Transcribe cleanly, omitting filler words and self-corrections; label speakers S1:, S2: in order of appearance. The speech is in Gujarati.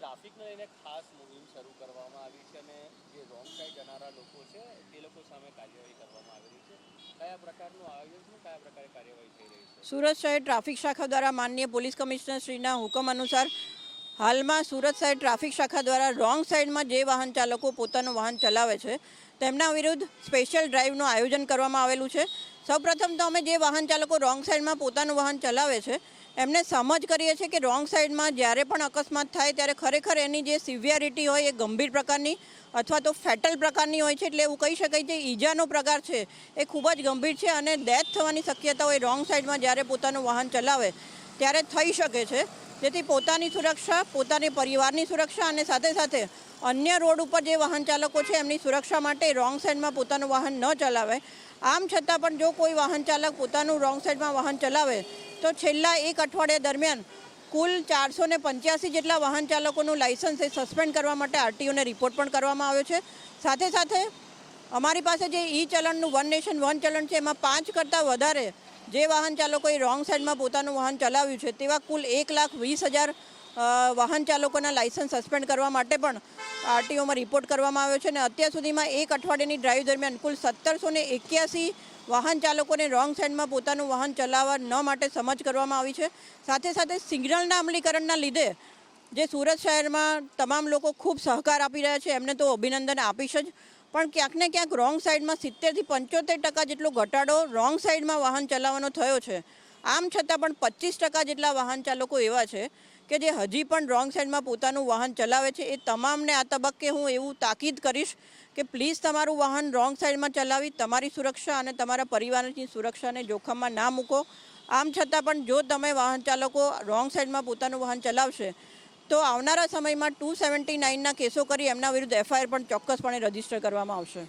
S1: ટ્રાફિકને લઈને ખાસ મુહિમ શરૂ કરવામાં આવી છે અને જે રોંગ સાઈડ જનારા લોકો છે તે લોકો સામે કાર્યવાહી કરવામાં આવી રહી છે. કયા પ્રકારનું આયોજન છે, કયા પ્રકારે કાર્યવાહી થઈ રહી છે?
S2: સુરત શહેર ટ્રાફિક શાખા દ્વારા માનનીય પોલીસ કમિશનર શ્રીના હુકમ અનુસાર હાલમાં સુરત શહેર ટ્રાફિક શાખા દ્વારા રોંગ સાઈડમાં જે વાહન ચાલકો પોતાનું વાહન ચલાવે છે તેમના વિરુદ્ધ સ્પેશિયલ ડ્રાઈવનું આયોજન કરવામાં આવેલું છે. સૌપ્રથમ તો અમે જે વાહન ચાલકો રોંગ સાઈડમાં પોતાનું વાહન ચલાવે છે એમને સમજ કરીએ છીએ કે રોંગ સાઈડમાં જ્યારે પણ અકસ્માત થાય ત્યારે ખરેખર એની જે સિવિયરિટી હોય એ ગંભીર પ્રકારની અથવા તો ફેટલ પ્રકારની હોય છે. એટલે એવું કહી શકાય કે ઈજાનો પ્રકાર છે એ ખૂબ જ ગંભીર છે અને ડેથ થવાની શક્યતા હોય રોંગ સાઈડમાં જ્યારે પોતાનું વાહન ચલાવે ત્યારે થઈ શકે છે. જેથી પોતાની સુરક્ષા, પોતાની પરિવારની સુરક્ષા અને સાથે સાથે અન્ય રોડ ઉપર જે વાહન ચાલકો છે એમની સુરક્ષા માટે રોંગ સાઈડમાં પોતાનું વાહન ન ચલાવે. આમ છતાં પણ જો કોઈ વાહન ચાલક પોતાનું રોંગ સાઈડમાં વાહન ચલાવે તો છેલ્લા એક અઠવાડિયા દરમિયાન કુલ 485 જેટલા વાહન ચાલકોનું લાયસન્સ એ સસ્પેન્ડ કરવા માટે આરટીઓને રિપોર્ટ પણ કરવામાં આવ્યો છે. સાથે સાથે અમારી પાસે જે ઈ ચલણનું વન નેશન વન ચલણ છે એમાં 5 કરતાં વધારે જે વાહન ચાલકોએ રોંગ સાઈડમાં પોતાનું વાહન ચલાવ્યું છે તેવા કુલ 1,20,000 વાહન ચાલકોના લાયસન્સ સસ્પેન્ડ કરવા માટે પણ આરટીઓમાં રિપોર્ટ કરવામાં આવ્યો છે. અને અત્યાર સુધીમાં એક અઠવાડિયાની ડ્રાઈવ દરમિયાન કુલ 1781 વાહન ચાલકોને રોંગ સાઈડમાં પોતાનું વાહન ચલાવવા ન માટે સમજ કરવામાં આવી છે. સાથે સાથે સિગ્નલના અમલીકરણના લીધે જે સુરત શહેરમાં તમામ લોકો ખૂબ સહકાર આપી રહ્યા છે એમને તો અભિનંદન આપીશ જ, પણ ક્યાંક ને ક્યાંક રોંગ સાઈડમાં 70થી 75% જેટલો ઘટાડો રોંગ સાઈડમાં વાહન ચલાવવાનો થયો છે. આમ છતાં પણ 25% જેટલા વાહન ચાલકો એવા છે કે જે હજી પણ રોંગ સાઈડમાં પોતાનું વાહન ચલાવે છે. એ તમામને આ તબક્કે હું એવું તાકીદ કરીશ કે પ્લીઝ તમારું વાહન રોંગ સાઈડમાં ચલાવી તમારી સુરક્ષા અને તમારા પરિવારની સુરક્ષાને જોખમમાં ના મૂકો. આમ છતાં પણ જો તમે વાહન ચાલકો રોંગ સાઈડમાં પોતાનું વાહન ચલાવશે તો આવનારા સમયમાં 279ના કેસો કરી એમના વિરુદ્ધ એફઆઈઆર પણ ચોક્કસપણે રજીસ્ટર કરવામાં આવશે.